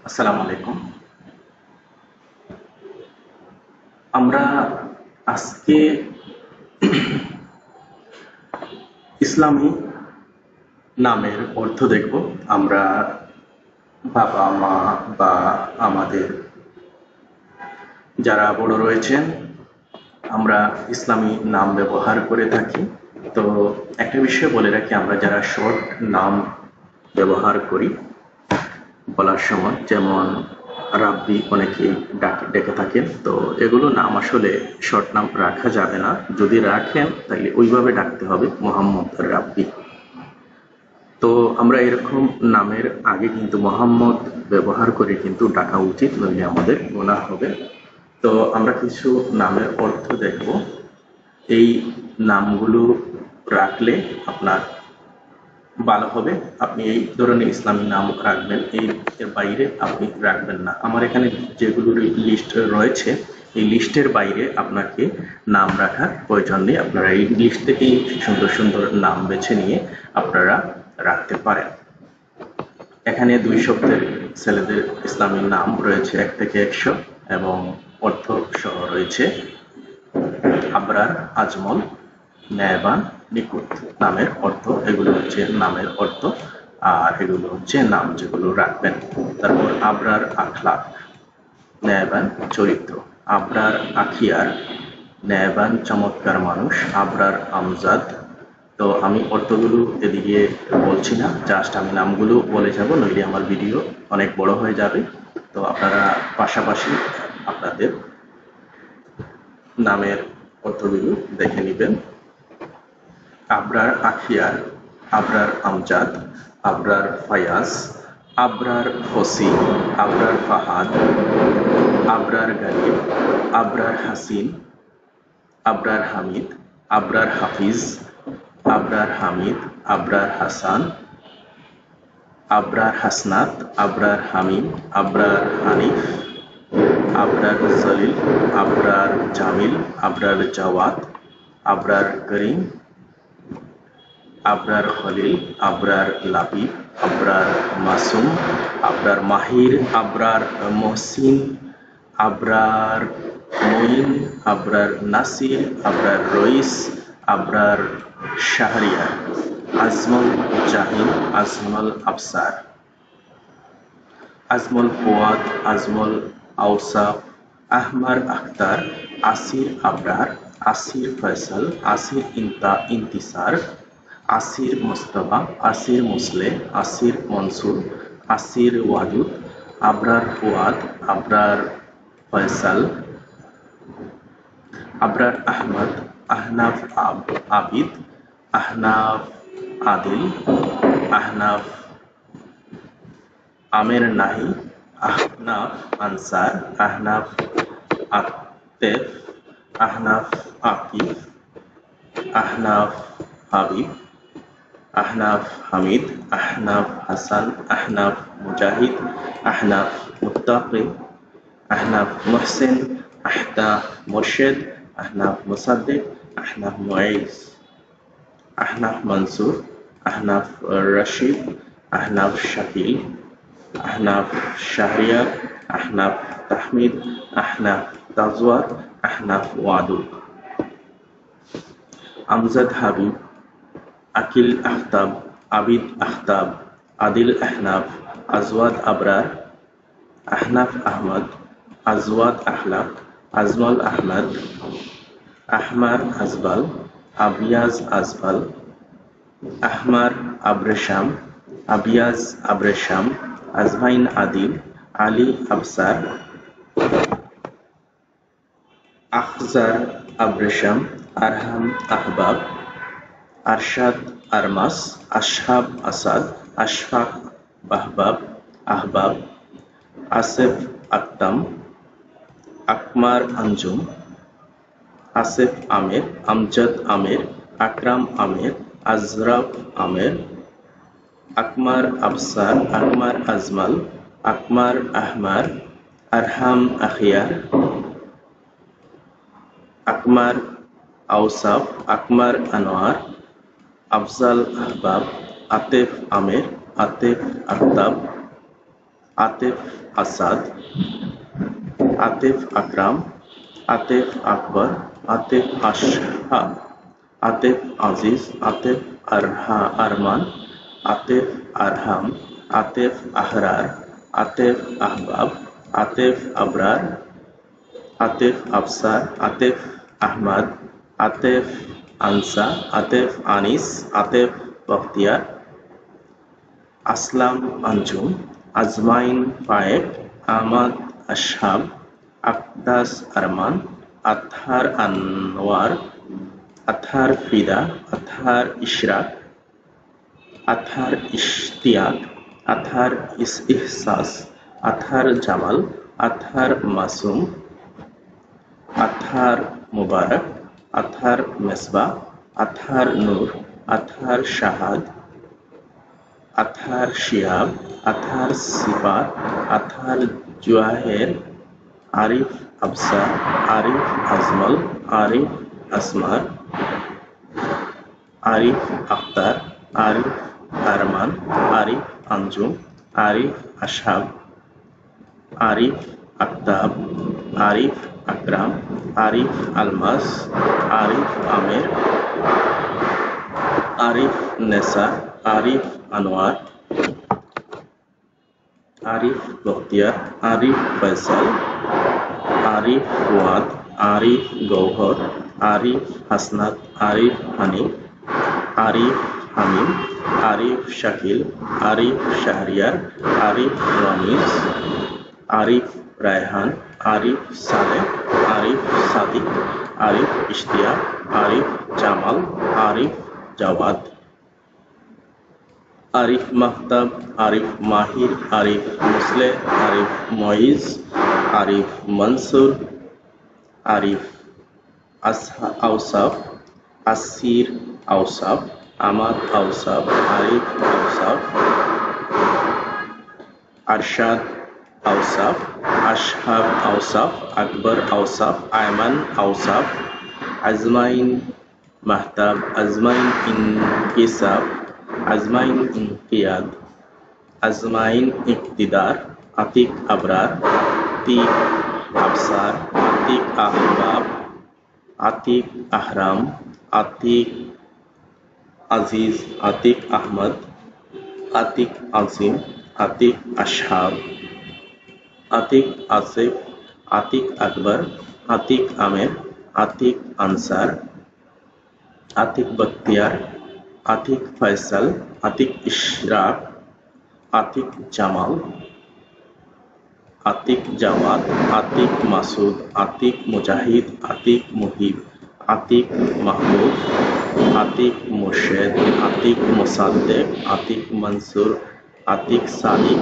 আসসালামু আলাইকুম। আমরা আজকে ইসলামী নামের অর্থ দেখব। আমরা বাবা মা বা আমাদের যারা বড় রয়েছেন আমরা ইসলামী নাম ব্যবহার করে থাকি। তো একটা বিষয় বলে রাখি, আমরা যারা শর্ট নাম ব্যবহার করি বলার সময়, যেমন রাব্বি অনেকেই ডেকে থাকেন, তো এগুলো নাম আসলে শর্ট নাম রাখা যাবে না। যদি রাখেন তাহলে ওইভাবে ডাকতে হবে, মোহাম্মদ রাব্বি। তো আমরা এরকম নামের আগে কিন্তু মোহাম্মদ ব্যবহার করে কিন্তু ডাকা উচিত, নইলে আমাদের গুনাহ হবে। তো আমরা কিছু নামের অর্থ দেখব। এই নামগুলো রাখলে আপনার ভালো হবে। আপনি এই ধরনের ইসলামী নাম রাখবেন, এর বাইরে আপনি রাখবেন না। আমার এখানে যেগুলো লিস্ট রয়েছে, এই লিস্টের বাইরে আপনাকে নাম রাখার প্রয়োজন নেই। আপনারা এই লিস্ট থেকেই সুন্দর সুন্দর নাম বেছে নিয়ে আপনারা রাখতে পারেন। এখানে 2 শব্দের ছেলেদের ইসলামী নাম রয়েছে 1 থেকে 100 এবং অর্থ সহ রয়েছে আবরার, আজমল, ন্যায়বান, নিখুঁত। নামের অর্থ এগুলো হচ্ছে নামের অর্থ, আর এগুলো হচ্ছে নাম যেগুলো রাখবেন। তারপর আবরার আখলাক, ন্যায়বান চরিত্র। আবরার আখিয়ার, ন্যায়বান চমৎকার মানুষ। আবরার আমজাদ। তো আমি অর্থগুলো এদিকে বলছি না, জাস্ট আমি নামগুলো বলে যাব, নইলে আমার ভিডিও অনেক বড় হয়ে যাবে। তো আপনারা পাশাপাশি আপনাদের নামের অর্থগুলো দেখে নেবেন। আবরার আখিয়ার, আবরার আমজাদ, আবরার ফায়াজ, আবরার হোসি, আবরার ফাহাদ, আবরার গালিব, আবরার হাসিন, আবরার হামিদ, আবরার হাফিজ, আবরার হামিদ, আবরার হাসান, আবরার হাসনাত, আবরার হামিম, আবরার হানিফ, আবরার জলিল, আবরার জামিল, আবরার জাওয়াদ, আবরার করিম, আবরার খলিল, আবরার লাবিব, আবরার মাসুম, আবরার মাহির, আবরার মহসিন, আবরার মঈন, আবরার নাসির, আবরার রইস, আবরার শাহরিয়ার, আজমল জাহিন, আজমল আফসার, আজমল ফুয়াদ, আজমল আউসাফ, আহমার আখতার, আসির আবরার, আসির ফয়সাল, আসির ইন্তিসার, আসির মোস্তফা, আসির মুসলে, আসির মনসুর, আসির ওয়াদুদ, আবরার ফুয়াদ, আবরার ফয়সাল, আবরার আহমদ, আহনাফ আবিদ, আহনাফ আদিল, আহনাফ আমের নাহি, আহনাফ আনসার, আহনাফ আতেফ, আহনাফ আকিফ, আহনাফ হাবিব, আহনাফ হামিদ, আহনাফ হাসান, আহনাফ মুজাহিদ, আহনাফ মুত্তাকি, আহনাফ মুহসিন, আহনাফ মুরশেদ, আহনাফ মুসাদ্দিক, আহনাফ মুঈজ, আহনাফ মনসুর, আহনাফ রশিদ, আহনাফ শাকিল, আহনাফ শাহরিয়ার, আহনাফ তাহমিদ, আহনাফ তাজওয়ার, আহনাফ ওয়াদুদ, আমজাদ হাবিব, আকিল আখতাব, আবিদ আখতাব, আদিল আহনাফ, আজওয়াদ আবরার, আহনাফ আহমদ, আজওয়াদ আখলাক, আজমল আহমদ, আহমার আজবাল, আবিয়াজ আজবাল, আহমার আবরেশাম, আবিয়াজ আবরেশাম, আজমাইন আদিল, আলী আবসার, আখজার আবরেশাম, আরহাম আহবাব, আরশাদ আরমাস, আশহাব আসাদ, আশফাক বাহবাব আহবাব, আসেফ আকতাম, আকমার আঞ্জুম, আসেফ আমের, আমজাদ আমের, আকরাম আমের, আজরাফ আমের, আকমার আফসার, আকমার আজমাল, আকমার আহমার, আরহাম আখিয়ার, আকমার আউসাফ, আকমার আনোয়ার, আফজাল আহবাব, আতেফ আমের, আতেফ আফতাব, আতিফ আসাদ, আতিফ আকরাম, আতিফ আকবর, আতিফ আশহাব, আতিফ আজিজ, আতিফ আরমান, আতিফ আরহাম, আতিফ আহরার, আতিফ আহবাব, আতিফ আবরার, আতিফ আফসার, আতিফ আহমদ, আতিফ আনসা, আতিফ আনিস, আতিফ বখতিয়ার, আসলাম আঞ্জুম, আজমাইন ফায়েক, আহমদ আশহাব, আকদাস আরমান, আতহার আনোয়ার, আতহার ফিদা, আতহার ইশরাক, আতহার ইশতিয়াক, আতহার ইহসাস, আতহার জামাল, আতহার মাসুম, আতহার মুবারক, আতহার মেসবাহ, আতহার নূর, আতহার শাহাদ, আতহার শিহাব, আতহার সিফাত, আতহার জুয়াহের, আরিফ আফসার, আরিফ আজমল, আরিফ আসমার, আরিফ আখতার, আরিফ আরমান, আরিফ আঞ্জুম, আরিফ আশহাব, আরিফ আক্তাব, আরিফ আকরাম, আরিফ আলমাস, আরিফ আমের, আরিফ নেসা, আরিফ আনোয়ার, আরিফ বখতিয়ার, আরিফ ফয়সাল, আরিফ ফুয়াদ, আরিফ গৌহর, আরিফ হাসনাত, আরিফ হানিফ, আরিফ হামিম, আরিফ শাকিল, আরিফ শাহরিয়ার, আরিফ রমিজ, আরিফ রায়হান, আরিফ সালেহ, আরিফ সাদিক, আরিফ ইশতিয়াক, আরিফ জামাল, আরিফ জাওয়াদ, আরিফ মাহতাব, আরিফ মাহির, আরিফ মুসলে, আরিফ মঈজ, আরিফ মনসুর, আরিফ আওসাফ, আসির আওসাফ, আমাদ আওসাফ, আরিফ আওসাফ, আরশাদ আওসাফ, আশহাব আওসাফ, আকবর আওসাফ, আয়মান আওসাফ, আজমাইন মাহতাব, আজমাইন ইনকিসাব, আজমাইন ইনকিয়াদ, আজমাইন ইকতিদার, আতিক আবরার, আতিক আফসার, আতিক আহবাব, আতিক আহরাম, আতিক আজিজ, আতিক আহমদ, আতিক আজিম, আতিক আশহাব, আতিক আসিফ, আতিক আকবর, আতিক আমের, আতিক আনসার, আতিক বখতিয়ার, আতিক ফয়সাল, আতিক ইশরাক, আতিক জামাল, আতিক জাওয়াদ, আতিক মাসুদ, আতিক মুজাহিদ, আতিক মুহিব, আতিক মাহবুব, আতিক মুর্শেদ, আতিক মুসাদ্দেক, আতিক মনসুর, আতিক সাদিক,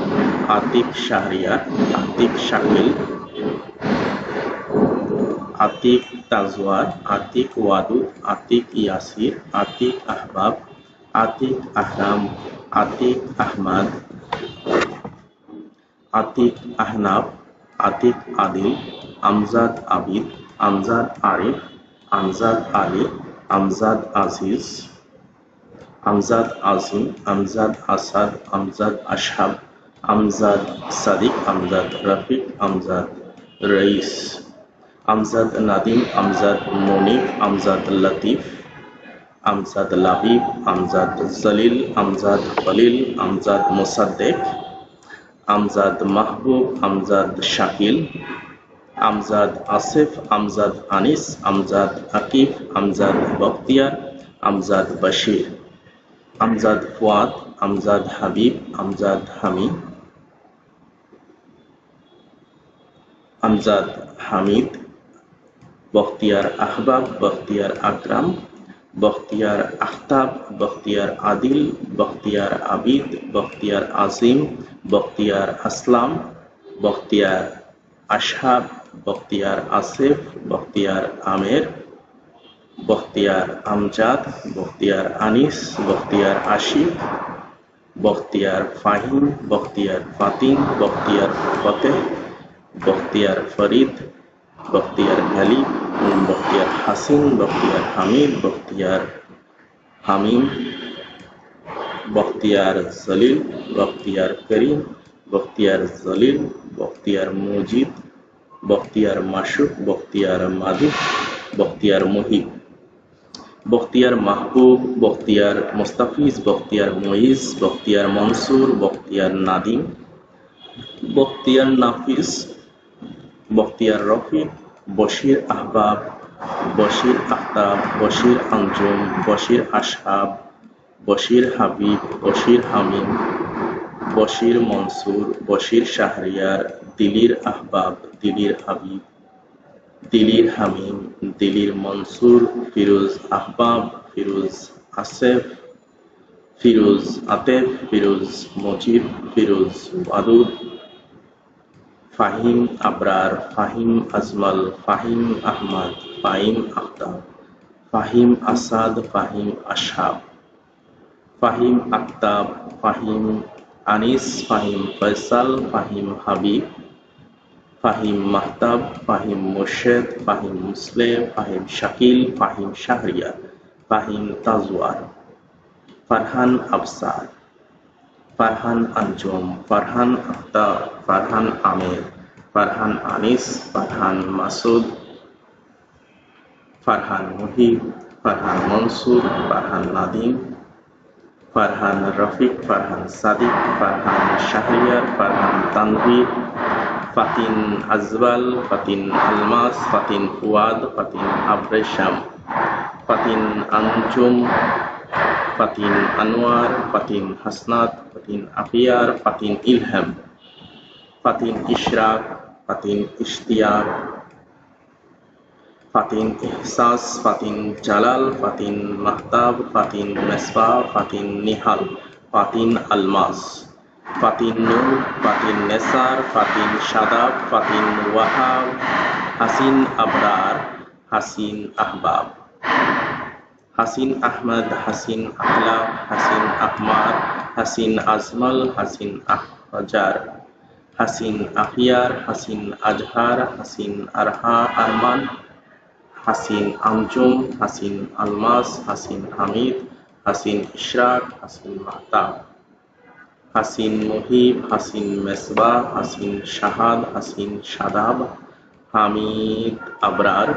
আতিক শাহরিয়ার, আতিক শাকিল, আতিক তাজওয়ার, আতিক ওয়াদুদ, আতিক ইয়াসির, আতিক আহবাব, আতিক আহরাম, আতিক আহমদ, আতিক আহনাফ, আতিক আদিল, আমজাদ আবিদ, আমজাদ আরিফ, আমজাদ আলী, আমজাদ আজিজ, আমজাদ আজিম, আমজাদ আসাদ, আমজাদ আশহাব, আমজাদ সাদিক, আমজাদ রফিক, আমজাদ রইস, আমজাদ নাদিম, আমজাদ মনিব, আমজাদ লতিফ, আমজাদ লাবিব, আমজাদ জলিল, আমজাদ খলিল, আমজাদ মুসাদ্দেক, আমজাদ মাহবুব, আমজাদ শাকিল, আমজাদ আসিফ, আমজাদ আনিস, আমজাদ আকিব, আমজাদ বখতিয়ার, আমজাদ বশির, আমজাদ ফুয়াদ, আমজাদ হাবিব, আমজাদ হামিদ, আমজাদ হামিদ, বখতিয়ার আহবাব, বখতিয়ার আকরাম, বখতিয়ার আখতাব, বখতিয়ার আদিল, বখতিয়ার আবিদ, বখতিয়ার আজিম, বখতিয়ার আসলাম, বখতিয়ার আশহাব, বখতিয়ার আসিফ, বখতিয়ার আমের, বখতিয়ার আমজাদ, বখতিয়ার আনিস, বখতিয়ার আশিক, বখতিয়ার ফাহিম, বখতিয়ার ফাতিন, বখতিয়ার ফতেহ, বখতিয়ার ফরিদ, বখতিয়ার গালিব, বখতিয়ার হাসিন, বখতিয়ার হামিদ, বখতিয়ার হামিম, বখতিয়ার জলিল, বখতিয়ার করিম, বখতিয়ার জলিল, বখতিয়ার মুজিদ, বখতিয়ার মাসুক, বখতিয়ার মাদুহ, বখতিয়ার মুহিব, বখতিয়ার মাহবুব, বখতিয়ার মুস্তাফিজ, বখতিয়ার মুইজ, বখতিয়ার মনসুর, বখতিয়ার নাদিম, বখতিয়ার নাফিস, বখতিয়ার রফিক, বশির আহবাব, বশির আফতাব, বশির আঞ্জুম, বশির আশহাব, বশির হাবিব, বশির হামিম, বশির মনসুর, বশির শাহরিয়ার, দিলির আহবাব, দিলির হাবিব, দিলির হামিম, দিলির মনসুর, ফিরোজ আহবাব, ফিরোজ আসেফ, ফিরোজ আতেফ, ফিরোজ মজিব, ফিরোজ ওয়াদুদ, ফাহিম আবরার, ফাহিম আজমল, ফাহিম আহমদ, ফাহিম আখতার, ফাহিম আসাদ, ফাহিম আশহাব, ফাহিম আফতাব, ফাহিম আনিস, ফাহিম ফয়সাল, ফাহিম হাবিব, ফাহিম মাহতাব, ফাহিম মুর্শেদ, ফাহিম মুসলিম, ফাহিম শাকিল, ফাহিম শাহরিয়ার, ফাহিম তাজওয়ার, ফারহান আফসার, ফারহান আঞ্জুম, ফারহান আখতার, ফারহান আমির, ফারহান আনিস, ফারহান মাসুদ, ফারহান মুহিব, ফারহান মনসুর, ফারহান নাদিম, ফারহান রফিক, ফারহান সাদিক, ফারহান শাহরিয়ার, ফারহান তানভীর, ফাতিন আজবাল, ফাতিন আলমাস, ফাতিন ফুয়াদ, ফাতিন আবরেশাম, ফাতিন আঞ্জুম, ফাতিন আনোয়ার, ফাতিন হাসনাত, ফাতিন আফিয়ার, ফাতিন ইলহাম, ফাতিন ইশরাক, ফাতিন ইশতিয়াক, ফাতিন ইহসাস, ফাতিন জালাল, ফাতিন মাহতাব, ফাতিন মেসবা, ফাতিন নিহাল, ফাতিন আলমাস, ফাতিন নূর, ফাতিন নেসার, ফাতিন শাদাব, ফাতিন ওয়াহাব, হাসিন আবরার, হাসিন আহবাব, হাসিন আহমদ, হাসিন আখলাক, হাসিন আহমার, হাসিন আজমল, হাসিন আহজার, হাসিন আখিয়ার, হাসিন আজহার, হাসিন আরমান, হাসিন আঞ্জুম, হাসিন আলমাস, হাসিন হামিদ, হাসিন ইশরাক, হাসিন মাহতাব, হাসিন মুহিব, হাসিন মেসবা, হাসিন শাহাদ, হাসিন শাদাব, হামিদ আবরার,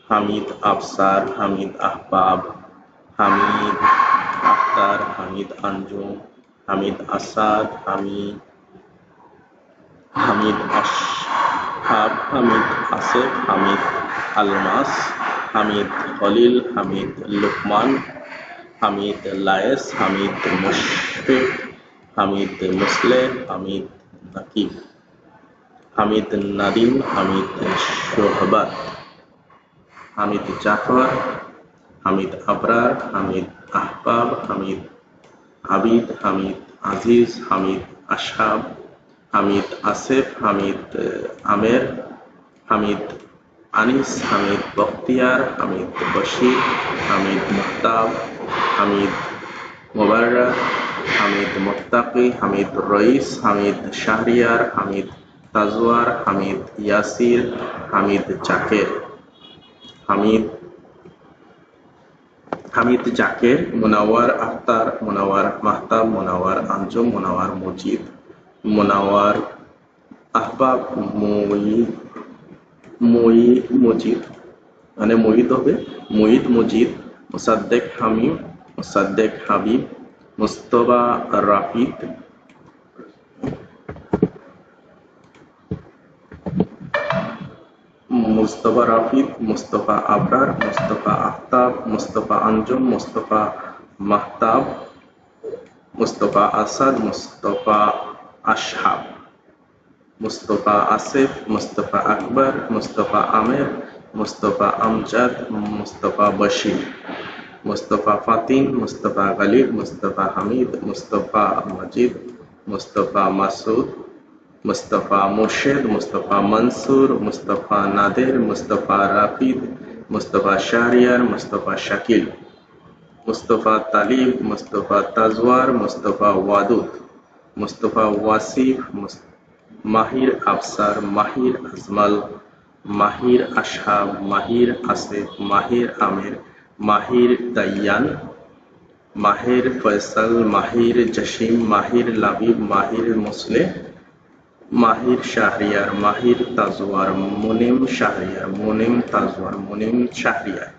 হামিদ আফসার, হামিদ আহবাব, হামিদ আখতার, হামিদ আঞ্জুম, হামিদ আসাদ, হামিদ আশহাব, হামিদ আসেফ, হামিদ আলমাস, হামিদ খলিল, হামিদ লুকমান, হামিদ লায়েস, হামিদ মুশফিক, হামিদ মুসলেহ, হামিদ নাকিব, হামিদ নাদিম, হামিদ শোহবাত, হামিদ জাফর, হামিদ আবরার, হামিদ আহবাব, হামিদ আবিদ, হামিদ আজিজ, হামিদ আশহাব, হামিদ আসেফ, হামিদ আমের, হামিদ আনিস, হামিদ বখতিয়ার, হামিদ বশির, হামিদ মুহতাব, হামিদ মুবারক, হামিদ মুত্তাকি, হামিদ রইস, হামিদ শাহরিয়ার, হামিদ তাজওয়ার, হামিদ ইয়াসির, হামিদ জাকের, হামিদ জাকের, মুনাওয়ার আখতার, মুনাওয়ার মাহতাব, মুনাওয়ার আঞ্জুম, মুনাওয়ার মুজিদ, মুনাওয়ার আহবাব, মুজিদ মানে মুহিদ হবে, মুহিদ মুজিদ, মুসাদ্দেক হামিম, মুসাদ্দেক হাবিব, মুস্তফা রাফিদ, মুস্তফা রাফিদ, মুস্তফা আবরার, মুস্তফা আফতাব, মুস্তফা আঞ্জুম, মুস্তফা মাহতাব, মুস্তফা আসাদ, মুস্তফা আশহাব, মুস্তফা আসিফ, মুস্তফা আকবর, মুস্তফা আমের, মুস্তফা আমজাদ, মুস্তফা বশির, মুস্তফা ফাতিন, মুস্তফা গালিব, মুস্তফা হামিদ, মুস্তফা মজিদ, মুস্তফা মাসুদ, মুস্তফা মুর্শেদ, মুস্তফা মনসুর, মুস্তফা নাদের, মুস্তফা রাফিদ, মুস্তফা শাহরিয়ার, মুস্তফা শাকিল, মুস্তফা তালিব, মুস্তফা তাজওয়ার, মুস্তফা ওয়াদুদ, মুস্তফা ওয়াসিফ, মাহির আফসার, মাহির আজমল, মাহির আশহাব, মাহির আসিফ, মাহির আমির, মাহির দাইয়ান, মাহির ফয়সাল, মাহির জসিম, মাহির লাবিব, মাহির মুসলে, মাহির শাহরিয়ার, মাহির তাজওয়ার, মুনিম শাহরিয়ার, মুনিম তাজওয়ার, মুনিম শাহরিয়ার,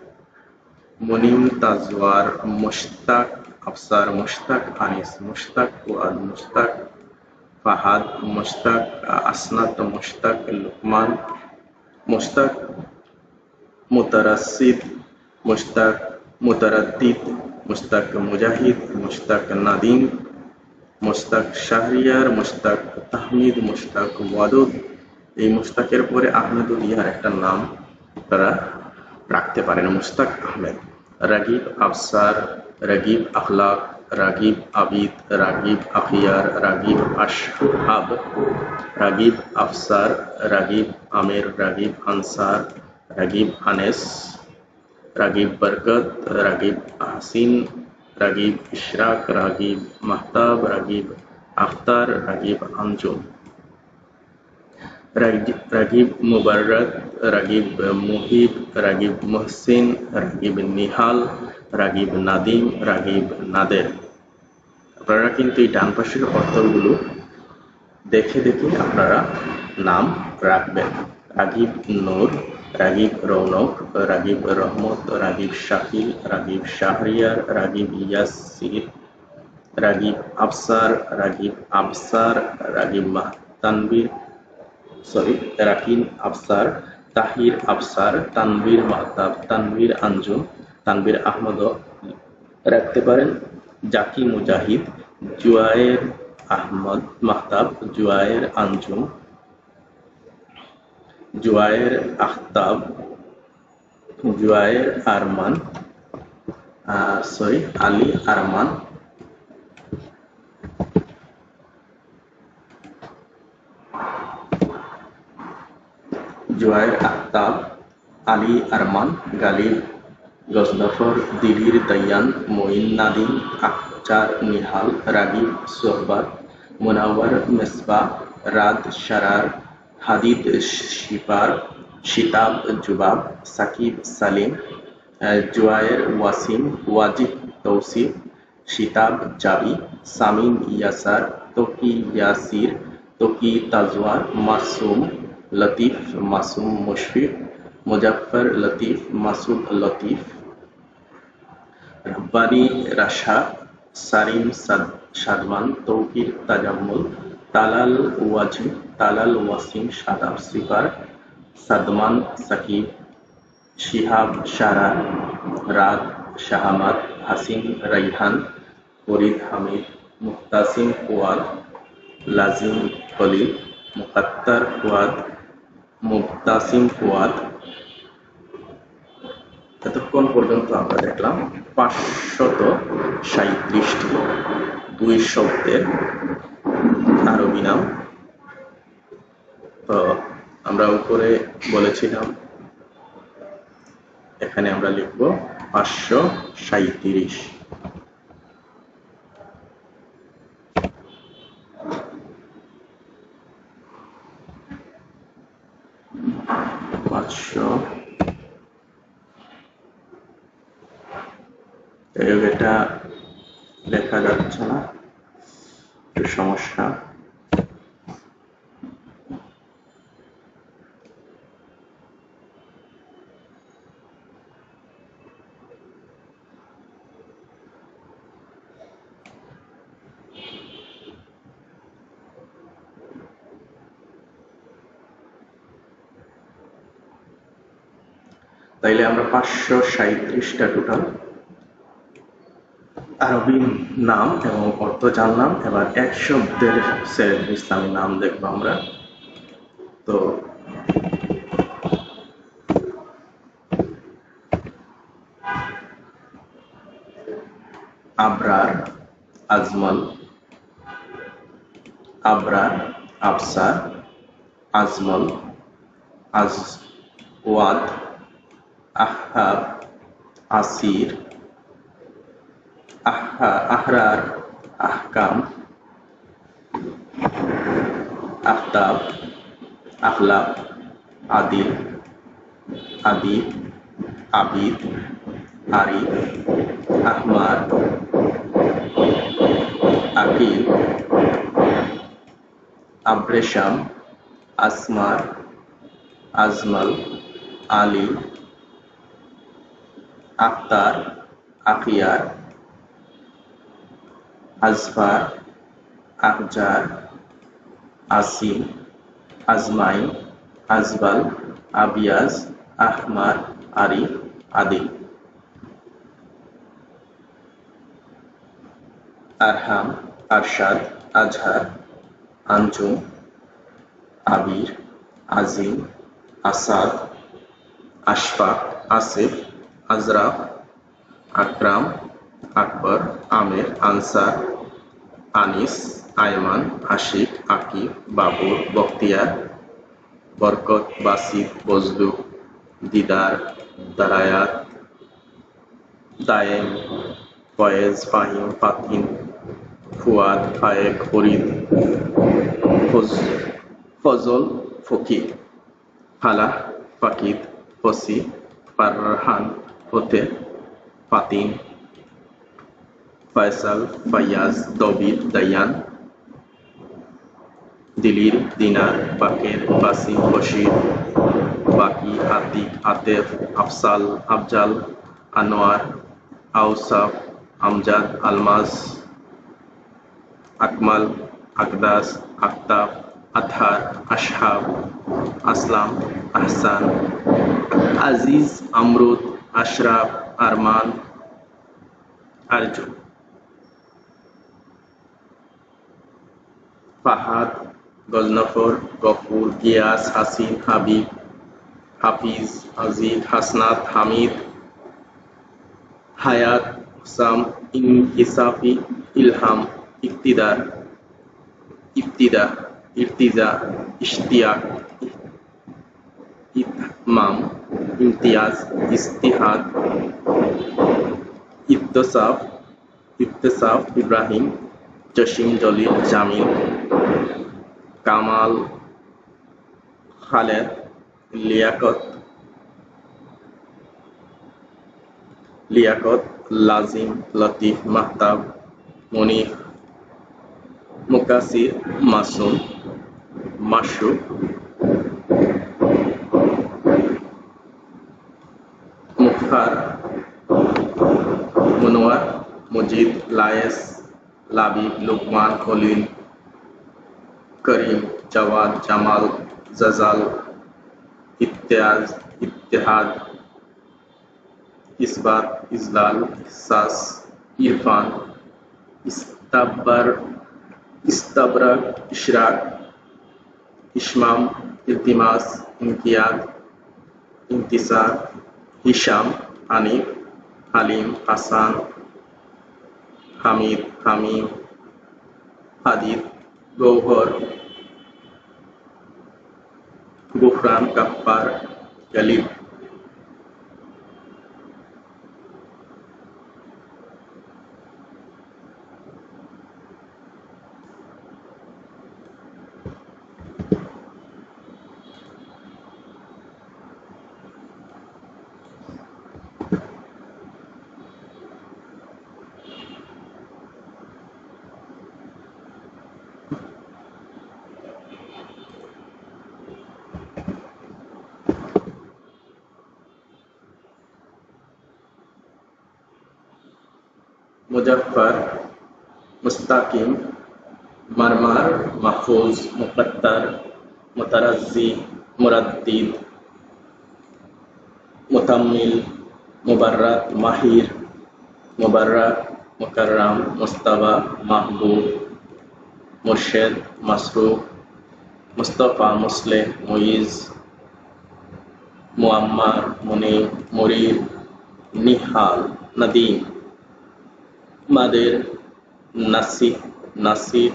মুনিম তাজওয়ার, মুশতাক আফসার, মুশতাক আনিস, মুশতাক ফুয়াদ, মুশতাক ফাহাদ, মুশতাক আসনাত, মুশতাক লুকমান, মুশতাক মুতারাসিদ, মুশতাক মুতারাদ্দিদ, মুশতাক মুজাহিদ, মুশতাক নাদিম, মুশতাক শাহরিয়ার, মুশতাক তাহমিদ, মুশতাক ওয়াদুদ। এই মুশতাকের পরে আহমেদুল ইয়ার একটা নাম তারা রাখতে পারেন, মুশতাক আহমেদ। রাগিব আফসার, রাগিব আখলাক, রাগিব আবিদ, রাগিব আখিয়ার, রাগিব আশহাব, রাগিব আফসার, রাগিব আমির, রাগিব আনসার, রাগিব আনেস, রাগিব বরকত, রাগিব আহসিন, রাগিব ইশরাক, রাগিব মাহতাব, রাগিব আখতার, রাগিব আঞ্জুম, রাগিব মুবারক, রাগিব মুহিব, রাগিব মুহসিন, রাগিব নিহাল, রাগিব নাদিম, রাগিব নাদের। আপনারা কিন্তু এই ডান পাশের অর্থগুলো দেখে দেখে আপনারা নাম রাখবেন। রাগিব নূর, রাগিব রৌনক, রাগিব রহমত, রাগিব শাকিল, রাগিব শাহরিয়ার, রাগিব ইয়াসির, রাগিব আফসার, রাগিব আফসার, রাগিব তানবীর, রাকিন আফসার, তাহির আফসার, তানবীর মাহতাব, তানবীর আঞ্জুম, তানবীর আহমদ রাখতে পারেন। জাকি মুজাহিদ, জুয়ায়ের আহমদ মাহতাব, জুয়ায়ের আঞ্জুম, জুয়ায়ের আখতাব, জুয়ায়ের আরমান, আলী আরমান, জুয়ায়ের আখতাব, আলী আরমান, গালিব গজনফর, দিলির দয়ান, মঈন নাদিম, আখচার নিহাল, রাগিব সোহবত, মুনাওয়ার মেসবা, রাদ শারার, হাদিদ শিপার, শিতাব জুবাব, সাকিব সালিম, জুয়ায়ের ওয়াসিম, ওয়াজিব তৌসিফ, শিতাব জাবি, সামিম ইয়াসার, তকি ইয়াসির, তকি তাজওয়ার, মাসুম লতিফ, মাসুম মুশফিক, মুজাফফর লতিফ, মাসুদ লতিফ, রব্বানি রাশা, সারিম সাদমান, তৌকির তাজাম্মুল, তালাল ওয়াজিব, তালাল ওয়াসিম, শাদাব সিফার, সাদমান সাকিব, শিহাব শারার, রাত শাহামাদ, হাসিন রাইহান, ফরিদ হামিদ, মুহতাসিম ফুয়াদ, লাজিম খলিল, মুকাত্তার ফুয়াদ, মুবতাসিম ফুয়াদ। এতক্ষণ পর্যন্ত আমরা দেখলাম 537টি 2 শব্দের আরবি নাম। তো আমরা উপরে বলেছিলাম এখানে আমরা লিখব 537। এটা লেখা যাচ্ছে না, একটু সমস্যা। তাইলে আমরা 537টা টোটাল আরবি নাম এবং অর্থ জানলাম। এবার এক শব্দের ইসলামী নাম দেখবো আমরা। তো আবরার, আজমল, আবরার, আফসার, আজমল, আজওয়াদ, আহহাব, আসির, আহরার, আহকাম, আফতাব, আখলাক, আদিল, আদিব, আবিদ, আরিফ, আহমার, আকিল, আব্রেশাম, আসমার, আজমল, আলী, আক্তার, আখিয়ার, আজফার, আকজার, আসিম, আজমাইন, আজবাল, আবিয়াজ, আহমার, আরিফ, আদিল। আরহাম, আরশাদ, আজহার, আঞ্জুম, আবির, আজিম, আসাদ, আশফাক, আসিফ, আজরাফ, আকরাম, আকবর, আমের, আনসার, আনিস, আয়মান, আশিক, আকিব, বাবুর, বখতিয়ার, বরকত, বাসিত, বজলু, দিদার, দারায়াত, দায়েম, ফয়েজ, ফাহিম, ফাতিন, ফুয়াদ, ফায়েক, ফরিদ, ফজল, ফকির, ফালাহ, ফাকিদ, ফসি, ফারহান, ফতে, ফাতিন, ফয়সাল, ফাইয়াজ, দবির, দায়ান, দিলির, দিনার, বাকের, বাসিম, বশির, বাকি, আতিক, আতেফ, আফসাল, আফজাল, আনোয়ার, আউসাফ, আমজাদ, আলমাস, আকমাল, আকদাস, আফতাব, আতহার, আসহাব, আসলাম, আহসান, আজিজ, আমরুদ, আশরাফ, আরমান, আরজু, ফাহাদ, গজনফর, গফুর, গিয়াস, হাসিন, হাবিব, হাফিজ, আজিদ, হাসনাত, হামিদ, হায়াত, হুসাম, ইনকিসাফি, ইলহাম, ইক্তিদার, ইফতিদা, ইর্তিজা, ইশতিয়াক, ইতমাম, ইমতিয়াজ, ইস্তিহাদ, ইত্তেসাফ, ইত্তেসাফ, ইব্রাহিম, জসিম, জলিল, জামিল, কামাল, খালেদ, লিয়াকত, লাজিম, লতিফ, মাহতাব, মনিফ, মুকাসির, মাসুম, মাশরুফ, মুখতার, মনোয়ার, মুজিদ, লায়েস, লাবিব, লুকমান, খলিল, করিম, জাওয়াদ, জামাল, জাজাল, ইত্তেয়াজ, ইত্তেহাদ, ইসবাত, ইজলাল, ইহসাস, ইরফান, ইস্তাবরাক, ইশরাক, ইশমাম, ইলতিমাস, ইনকিয়াদ, ইন্তিসার, হিশাম, হানিফ, হালিম, হাসান, হামিদ, হামিম, হাদিদ, গৌহর, গুফরান, গাফফার, গালিব। মুজাফফর, মুস্তাকিম, মারমার, মাহফুজ, মুকত্তার, মুতারাজ্জি, মুরাদ্দিদ, মুতাম্মিল, মুবাররাক, মাহির, মুবাররাক, মুকাররাম, মুস্তাবা, মাহবুব, মুর্শেদ, মাসরুফ, মুস্তফা, মুসলেহ, মুইজ, মুআম্মার, মুনিম, মুরির, নিহাল, নদীম, মাদের, নাসির,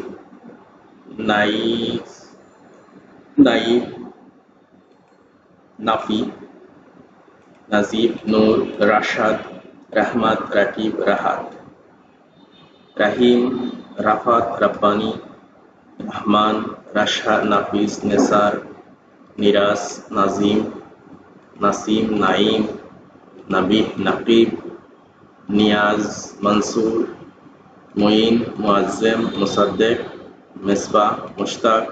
নাইব, নাফি, নাজিব, নূর, রাশাদ, রাহমাত, রাকিব, রাহাত, রাহিম, রাফাত, রব্বানি, রহমান, রাশা, নাফিস, নেসার, নিরাস, নাজিম, নাসিম, নাইম, নবিহ, নকিব, নিয়াজ, মনসুর, মুইন, মুআজ্জেম, মুসাদ্দেক, মেসবাহ, মুশতাক,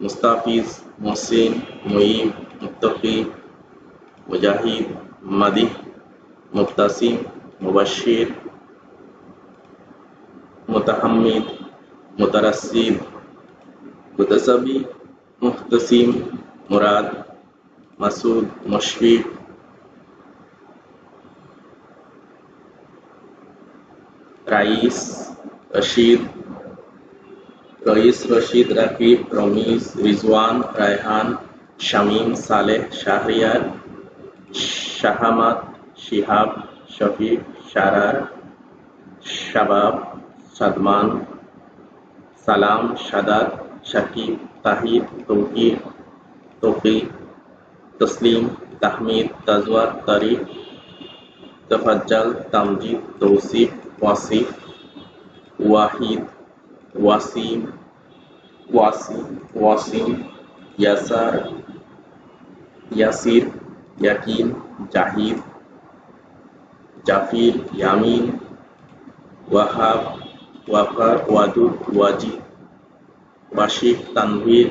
মুস্তাফিজ, মুহসিন, মুইব, মুত্তাকি, মুজাহিদ, মাদিহ, মুক্তাসিম, মুবাশশির, মুতাহাম্মিদ, মুতারাসসিদ, মুতাসাবি, মুহতাসিম, মুরাদ, মাসুদ, মুশফিক, রাইস, রশিদ, রশিদ, রাকিব, রমিজ, রিজওয়ান, রায়হান, শামীম, সালেহ, শাহরিয়ার, শাহামাত, শিহাব, শফিক, শারার, শাবাব, সাদমান, সালাম, সাদাত, শাকিব, তাহির, তৌকির, তসলিম, তাহমিদ, তাজওয়াদ, তারিক, তফাজ্জাল, তামজিদ, তৌসিফ, ওয়াসিফ, ওয়াহিদ, ওয়াসিম, ওয়াসিম, ইয়াসার, ইয়াসির, ইয়াকিন, জাহিদ, জাফির, ইয়ামিন, ওয়াহাব, ওয়াকার, ওয়াদুদ, ওয়াজিদ, ওয়াশিক, তানভীর,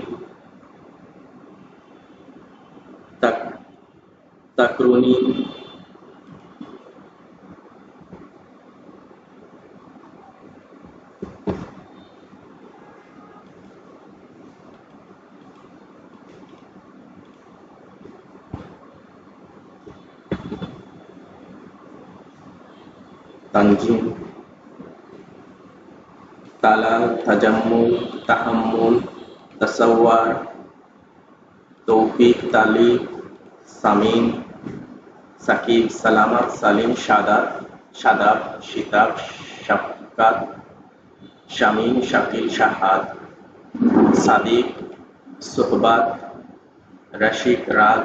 তাকরুনি, তানজিম, তালাল, তাজাম্মুল, তাহাম্মুল, তাসাওয়ার, তৌফিক, তালি, সামিন, সাকিব, সালামাত, সালিম, শাদাব, শিতাব, শাফকাত, শামীম, শাকিল, শাহাদ, সাদিক, সুহবাত, রশিক, রাগ,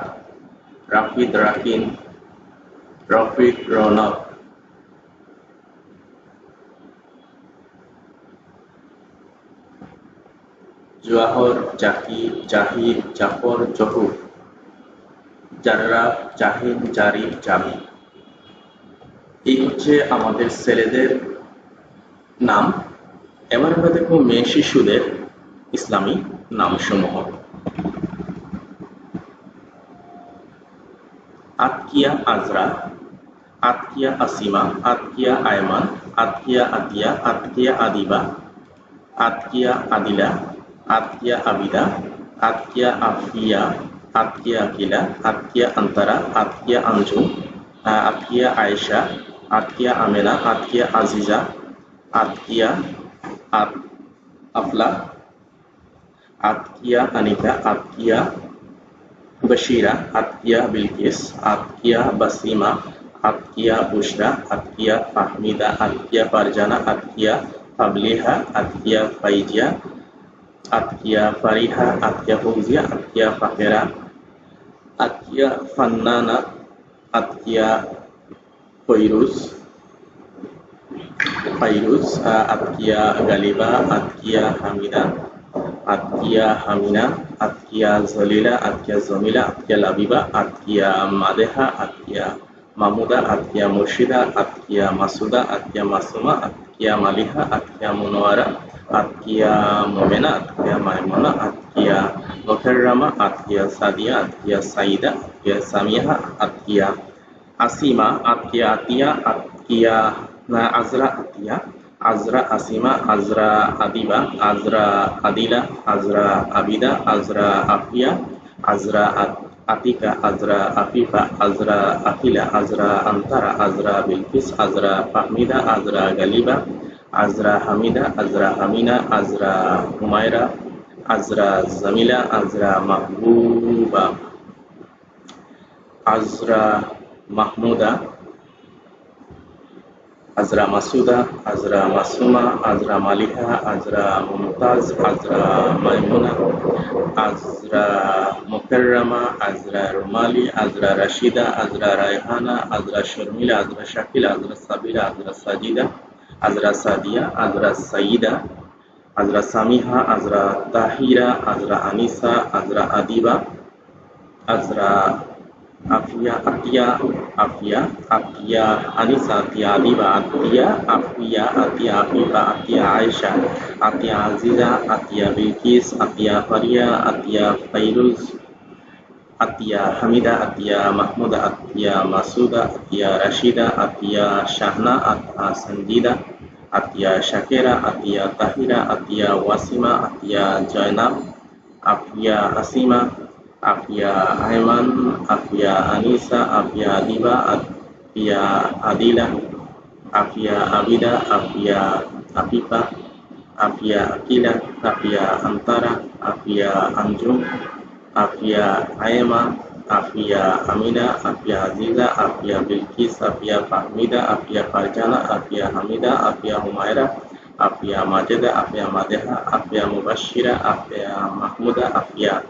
রাফিদ, রাকিন, রফিক, রৌনক, জওয়াহর, জাকির, জাহির, জাফর, জহুর, জাররাফ, জাহিন, জারিফ, জামি। এই হচ্ছে আমাদের ছেলেদের নাম। এবার আমরা দেখব মেয়ে শিশুদের ইসলামী নামসমূহ। আতকিয়া আজরা, আতকিয়া আসিমা, আতকিয়া আয়মান, আতকিয়া আতিয়া, আতকিয়া আদিবা, আতকিয়া আদিলা, আতকিয়া আবিদা, আতকিয়া আফিয়া, আতকিয়া আকিলা, আতকিয়া আন্তরা, আতকিয়া আঞ্জুম, আতকিয়া আয়েশা, আতকিয়া আমেনা, আতকিয়া আজিজা, আতকিয়া আফলা, আতকিয়া আনিকা, আতকিয়া বশিরা, আতকিয়া বিলকিস, আতকিয়া বাসিমা, আতকিয়া বুশরা, আতকিয়া ফাহমিদা, আতকিয়া ফারজানা, আতকিয়া ফাবলিহা, আতকিয়া ফাইজিয়া, আতকিয়া ফারিহা, আতকিয়া ফৌজিয়া, আতকিয়া ফাকেরা, আতকিয়া ফান্নানা, আতকিয়া ফৈরুজ, আতকিয়া গালিবা, আতকিয়া হামিদা, আতকিয়া হামিনা, আতকিয়া জলিলা, আতকিয়া জমিলা, আতকিয়া লাবিবা, আতকিয়া মাদেহা, আতকিয়া মামুদা, আতকিয়া মুর্শিদা, আতকিয়া মাসুদা, আতকিয়া মাসুমা, আতকিয়া মালিহা, আতকিয়া মুনওয়ারা, আতকিয়া মোমেনা, আতকিয়া মাইমুনা, আতকিয়া মুকাররামা, আতকিয়া সাদিয়া, আতকিয়া সাইদা, আতকিয়া সামিহা, আতকিয়া আসিমা, আতকিয়া আতিয়া, আতকিয়া আজরা, আতিয়া আজরা আসিমা, আজরা আদিবা, আজরা আদিলা, আজরা আবিদা, আজরা আফিয়া, আজরা আতিকা, আজরা আফিফা, আজরা আকিলা, আজরা আন্তরা, আজরা বিলকিস, আজরা ফাহমিদা, আজরা গালিবা, আজরা হামিদা, আজরা হামিনা, আজরা হুমায়রা, আজরা জামিলা, আজরা মাহবুবা, আজরা মাহমুদা, আজরা মাসুদা, আজরা মাসুমা, আজরা মালিহা, আজরা মুমতাজ, আজরা মাইমুনা, আজরা মুকাররামা, আজরা রুমালি, আজরা রাশিদা, আজরা রায়হানা, আজরা শর্মিলা, আজরা শাকিলা, আজরা সাবিরা, আজরা সাজিদা, আজরা সাদিয়া, আজরা সাইদা, আজরা সামিহা, আজরা তাহিরা, আজরা আনিসা, আজরা আদিবা, আজরা Afia, Atia, Afia, Atia, Anisa, Atia, Adiba, Atia, Afia, Atia, Afifa, Atia, Aisha, Atia, Aziza, Atia, Bilqis, Atia, Faria, Atia, Fairuz, Atia, Hamida, Atia, Mahmuda, Atia, Masuda, Atia, Rashida, Atia, Shahna, Atia, Sanjida, Atia, Shakira, Atia, Tahira, Atia, Wasima, Atia, Jainab, Afia, Asima, Afia, Aiman, Afia, Anisa, Afia, Diba, Afia, Adila, Afia, Abida, Afia, Afifa, Afia, Akila, Afia, Antara, Afia, Anjum, Afia, Ayama, Afia, Amina, Afia, Aziza, Afia, Bilqis, Afia, Fahmida, Afia, Farjana, Afia, Hamida, Afia, Humaira, Afia, Majeda, Afia, Madeha, Afia, Mubashira, Afia, Mahmuda, Afia,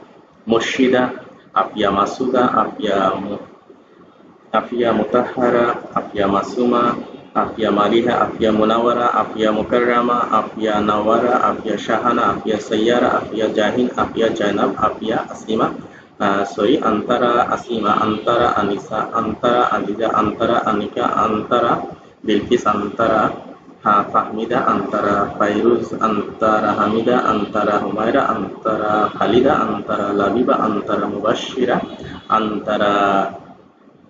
Murshida, Afia, Masuda, Afia, Mutahhara, Afia, Masuma, Afia, Maliha, Afia, Munawara, Afia, Mukarrama, Afia, Nawara, Afia, Shahana, Afia, Sayyara, Afia, Jahin, Afia, Jainab, Afia, Asima, Antara, Asima, Antara, Anisa, Antara, Aziza, Antara, Anika, Antara, Bilqis, Antara, Fahmida, Antara, Fairuz, Antara, Hamida, Antara, Humaira, Antara, Khalida, Antara, Labiba, Antara, Mubashira, Antara,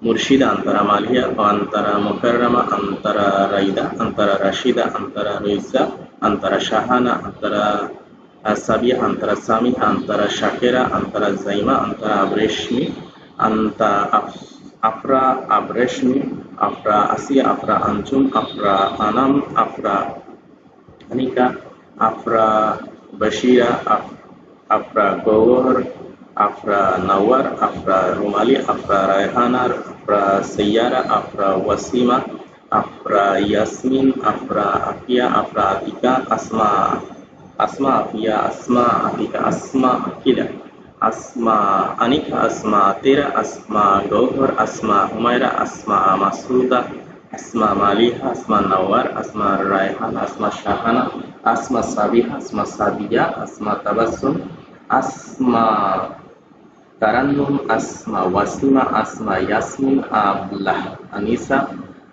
Murshida, Antara, Malia, Antara, Mukarrama, Antara, Raida, Antara, Rashida, Antara, Ruiza, Antara, Shahana, Antara, Sabiha, Antara, Sami, Antara, Shakira, Antara, Zaima, Antara, Abreshmi, Anta, Afra, Abreshmi, Afra, Asia, Afra, Anjum, Afra, Anam, Afra, Anika, Afra, Bashira, Afra, Gowar, Afra, Nawar, Afra, Rumali, Afra, Raihana, Afra, Sayyara, Afra, Wasima, Afra, Yasmin, Afra, Afia, Afra, Atika, Asma, Asma, Afia, Asma, Atika, Asma, Akila, Asma, Anika, Asma, Tera, Asma, Gauhar, Asma, Humaira, Asma, Masuda, Asma, Maliha, Asma, Nawar, Asma, Raihan, Asma, Shahana, Asma, Sabiha, Asma, Sabiya, Asma, Tabassum, Asma, Tarannum, Asma, Wasima, Asma, Yasmin, Ablah, Anisa,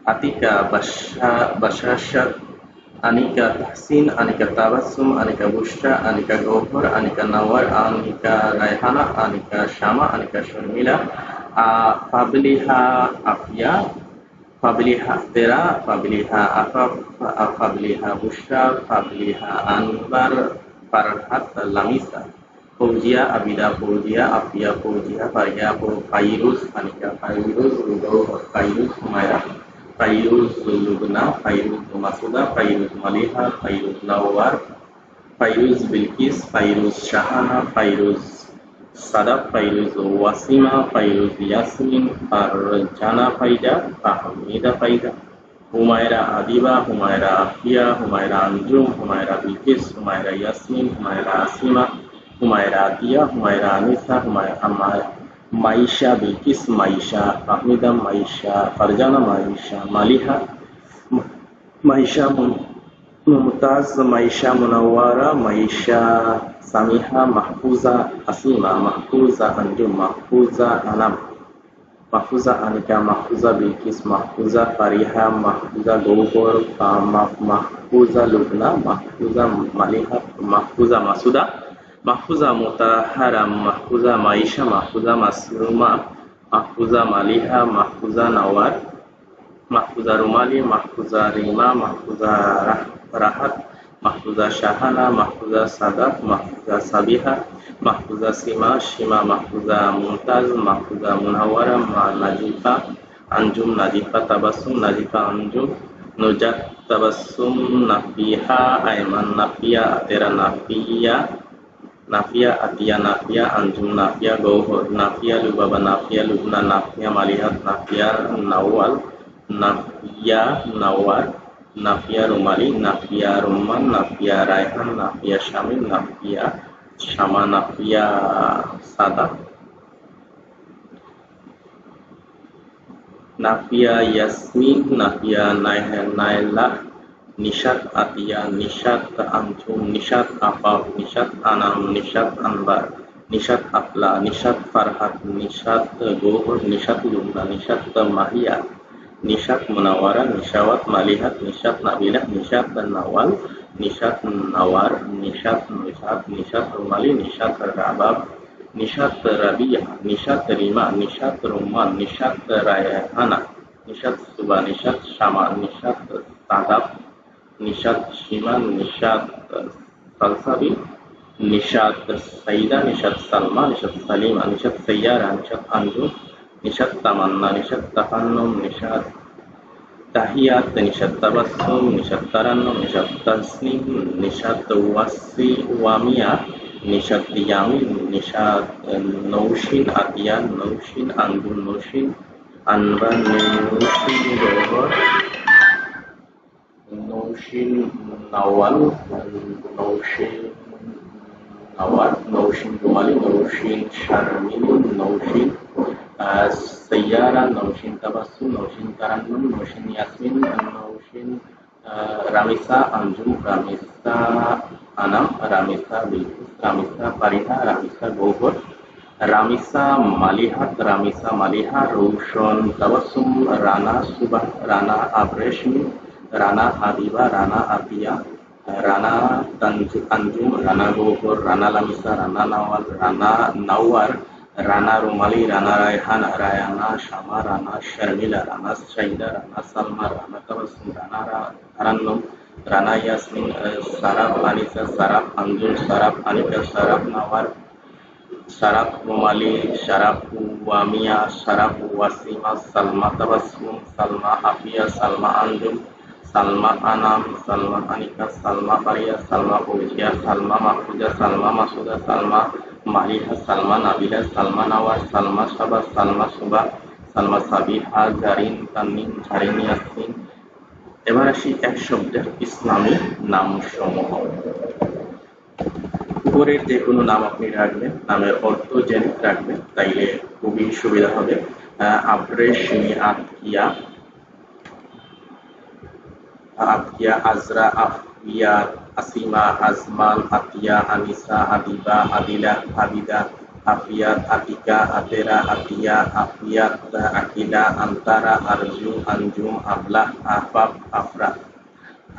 Atika, Bashashat, Anika Tahsin, Anika Tabassum, Anika Bushra, Anika Gauhar, Anika Nawar, Anika Raihana, Anika Shama, Anika Sharmila, Fabliha Afia, Fabliha Tera, Fabliha Afaf, Fabliha Bushra, Fabliha Anwar, Farhat Lamisa, Fauzia, Abida Fauzia, Afia Fauzia, Faria Fairuz, Anika Fairuz, Rudo Fairuz, Humaira, Fairuz Lubna, Fairuz Masuda, Fairuz Maliha, Fairuz Nawar, Fairuz Bilqis, Fairuz Shahana, Fairuz Sadaf, Fairuz Wasima, Fairuz Yasmin, Farjana Faida, Fahmida Faida, Humaira Adiba, Humaira Afia, Humaira Anjum, Humaira Bilqis, Humaira Yasmin, Humaira Asima, Humaira Atia, Humaira Anisa, Humaira Maisha Bilqis, Maisha Fahmida, Maisha Farjana, Maisha Maliha, Maisha Mumtaz, Maisha Munawara, Maisha Samiha, Mahfuza Asima, Mahfuza Anjum, Mahfuza Anam, Mahfuza Anika, Mahfuza Bilqis, Mahfuza Fariha, Mahfuza Gogor, Mahfuza Lubna, Mahfuza Maliha, Mahfuza Masuda, Mahfuza Mutahara, Mahfuza Maisha, Mahfuza Masruma, Mahfuza Maliha, Mahfuza Nawar, Mahfuza Rumali, Mahfuza Rima, Mahfuza Rahat, Mahfuza Shahana, Mahfuza Sadat, Mahfuza Sabiha, Mahfuza Sima, Shima, Mahfuza Mumtaz, Mahfuza Munawara, Najifa, Anjum, Najifa Tabassum, Najifa Anjum, Nujat Tabassum, Nafiha, Aiman Nafia, Atera Nafia, Nafia, Atia Nafia, Anjum Nafia, Gauhar Nafia, Lubaba Nafia, Lubna Nafia, Malihat Nafia, Nawal, Nafia Nawar, Nafia Rumali, Nafia Rumman, Nafia Raihan, Nafia Shamil, Nafia Shama, Nafia Sada, Nafia Yasmin, Nafia Naila, Nishat Atia, Nishat Anjum, Nishat Afaf, Nishat Anam, Nishat Anbar, Nishat আফলা, Nishat Farhat, Nishat Gauhar, Nishat Lumna, Nishat Mahiya, Nishat Munawwara, নিশাওয়াত মালিহাত, Nishat Nabila, Nishat নওয়াল, Nishat Nawar, Nishat Nishat, Nishat রুমালি, নিশাত রাবাব, নিশাত রাবিয়া, নিশাত রিমা, নিশাত রুম্মান, নিশাত রায়হানা, নিশাত সুবা, নিশাত শামা, নিশাত সাদাব, নিশাত সীমান, নিশাত সালসাবিল, নিশাত সাইদা, নিশাত সালমা, নিশাত সালিমা, নিশাত সাইয়ারা, নিশাত আঞ্জুম, নিশাত তামান্না, নিশাত তাফান্নুম, নিশাত তাহিয়াত, নিশাত তাবাসসুম, নিশাত তারান্নুম, নিশাত তাসনিম, নিশাত ওয়াসি ওয়ামিয়া, নিশাত ইয়ামিন, নিশাত নৌশিন, আতিয়ান, নৌশিন, আঞ্জুম, নৌশিন, আনবার, নৌশিন গহর, Naushin Nawal, Naushin নাওয়ার, নৌশিন রুমালি, নৌশিন শারমিন, নৌশিন সাইয়ারা, নৌশিন তাবাসসুম, নৌশিন তারান্নুম, নৌশিন ইয়াসমিন, নৌশিন রামিসা, আঞ্জুম, রামিসা আনাম, রামিসা বিলকিস, রামিসা ফারিহা, রামিসা গৌহর, রামিসা মালিহাত, রামিসা মালিহা, রৌশন তাবাসসুম, রানা সুবাহ, রানা আবরেশমি, রানা হাবিবা, রানা আতিয়া, Rana Anjum, Rana Gauhar, Rana Lamisa, Rana Nawal, Rana নাওয়ার, রানা রুমালি, রানা রায়হানা, রায়ানা শামা, রানা শর্মিলা, রানা শাইদা, রানা সালমা, রানা তাবাসসুম, রানা তারান্নুম, রানা ইয়াসমিন, সারাফ আনিসা, সারাফ আঞ্জুম, সারাফ আনিকা, সারাফ নাওয়ার, সারাফ রুমালি, সারাফ ওয়ামিয়া, সারাফ ওয়াসিমা, সালমা তাবাসসুম, সালমা আফিয়া, সালমা আঞ্জুম, সালমা আনাম, সালমা আনিকা, সালমা ফারিয়া, সালমা ফৌজিয়া, সালমা মাহফুজা, সালমা মাসুদা, সালমা মালিহা, সালমা নাবিলা, সালমা নাওয়ার, সালমা সাবা, সালমা সুবা, সালমা সাবিহা, জারিন তাননিম, ঝারিন ইয়াসমিন। এবার আসি এক শব্দের ইসলামী নাম সমূহ। উপরের যে কোনো নাম আপনি রাখবেন, নামের অর্থ জেনে রাখবেন, তাইলে খুবই সুবিধা হবে। আবরেশমি, আতকিয়া, আতকিয়া, আজরা, আফিয়া, আসিমা, আজমান, আতিয়া, আনিসা, আদিবা, আদিলা, আবিদা, আফিয়াত, আতিকা, আতেরা, আতিয়া, আফিয়াত, আকিলা, আন্তারা, আরজু, আঞ্জুম, আবলা, আফাফ, আফরা,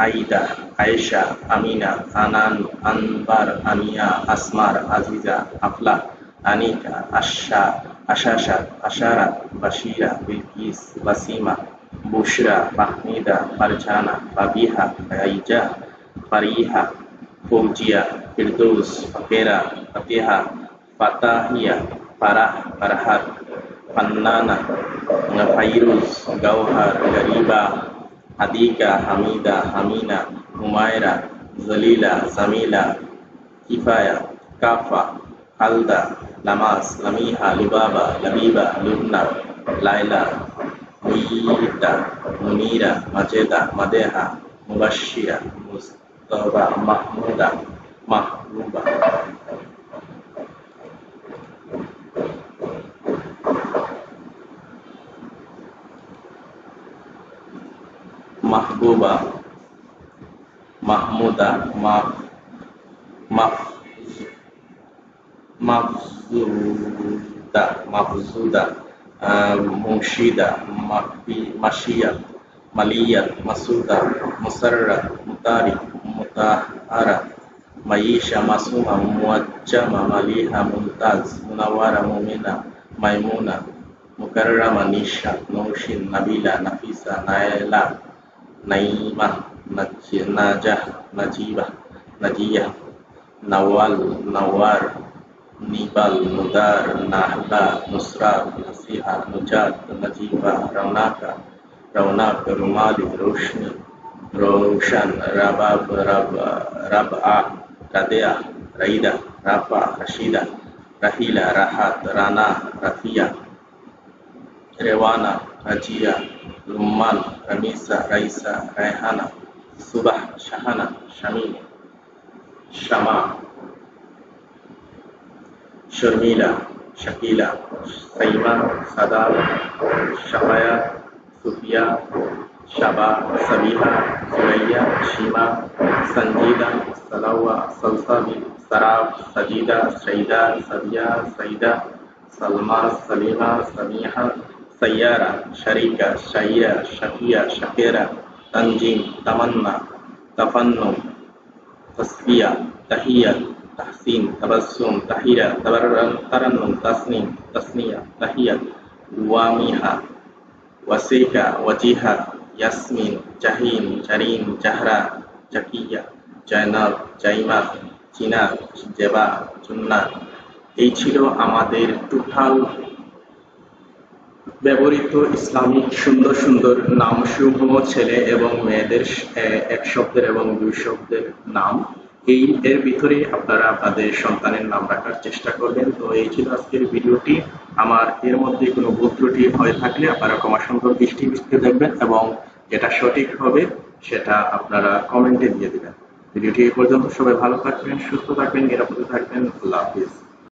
আইদা, আয়েশা, আমিনা, আনান, আনবার, আনিয়া, আসমার, আজিজা, আফলা, আনিকা, আশা, আশাশা, আশারাত, বাশিরা, বিলকিস, বাসিমা, বুশরা, ফাহমিদা, ফারজানা, ফাবিহা, ফাইজা, ফারিহা, ফৌজিয়া, ফিরদৌস, ফাকেরা, ফাতিহা, ফাতাহিয়া, ফারাহ, ফারহাত, ফান্নানা, ফাইরুজ, গৌহার, গরিবা, হাদিকা, হামিদা, হামিনা, হুমায়রা, জলিলা, জামিলা, কিফায়া, কাফা, খালদা, লামাস, লামিহা, লুবাবা, লাবিবা, লুবনা, লাইলা, মুইতা, মুনিরা, মাজেদা, মাদেহা, মুবাশশিরা, মুস্তাবা, মাহমুদা, মাহবুবা। মাহবুবা, মাহমুদা, মাফজুদা, মাফজুদা, মুর্শিদা, মাশিয়াত, মালিয়াত, মাসুদা, মুসাররাত, মুতারিক, মুতাহারা, মাইশা, মাসুমা, মুআজ্জামা, মালিহা, মুমতাজ, মুনাওয়ারা, মুমিনা, মাইমুনা, মুকাররামা, নিশা, নৌশিন, নাবিলা, নাফিসা, নায়লা, নাইমা, নাজাহ, নাজিবা, নাজিয়া, নওয়াল, নওয়ার, নিবাল, নুদার, নাহলা, নুসরাত, নসিহা, নুজাত, নজিবা, রওনাকা, রওনাক, রুমালি, রোশনি, রোশন, রাবাব, রাবআ, রাদেয়া, রাইদা, রাফা, রশিদা, রাহিলা, রাহাত, রানা, রাফিয়া, রেওয়ানা, রাজিয়া, রুম্মান, রামিসা, রাইসা, রায়হানা, সুবাহ, শাহানা, শামিম, শামা, শর্মিলা, শাকিলা, সাইমা, সাদাব, শাফায়া, সুফিয়া, শাবা, সাবিহা, সুরাইয়া, সীমা, সঞ্জিদা, সালাওয়া, সালসাবিল, সারাফ, সাজিদা, সাইদা, সাদিয়া, সাইদা, সালমা, সালিমা, সামিহা, সাইয়ারা, শারিকা, শাইয়া, শাকিয়া, শাকেরা, তানজিম, তামান্না, তাফান্নুম, তাসফিয়া, তাহিয়া, তাহসিন, তাবাসসুম, তাহিরা, তারান্নুম, তাসনিম, তাসনিয়া, তাহিয়া, ওয়ামিহা, ওয়াসিকা, ওয়াজিহা, ইয়াসমিন, জাহিন, জারিন, জাহরা, জাকিয়া, জায়নাব, জাইমা, জিনা, জেবা, জুন্না। এই ছিল আমাদের টোটাল ব্যবহৃত ইসলামিক সুন্দর সুন্দর নামসমূহ, ছেলে এবং মেয়েদের এক শব্দের এবং দুই শব্দের নাম। এর ভিতরে আপনারা আপনাদের সন্তানের নাম রাখার চেষ্টা করবেন। তো এই ছিল আজকের ভিডিওটি। আমার এর মধ্যে কোনো ভুল ত্রুটি হয়ে থাকলে আপনারা ক্ষমা সুন্দর দৃষ্টিতে দেখবেন এবং যেটা সঠিক হবে সেটা আপনারা কমেন্টে দিয়ে দিবেন। ভিডিওটি এই পর্যন্ত। সবাই ভালো থাকবেন, সুস্থ থাকবেন, নিরাপদে থাকবেন। আল্লাহ হাফিজ।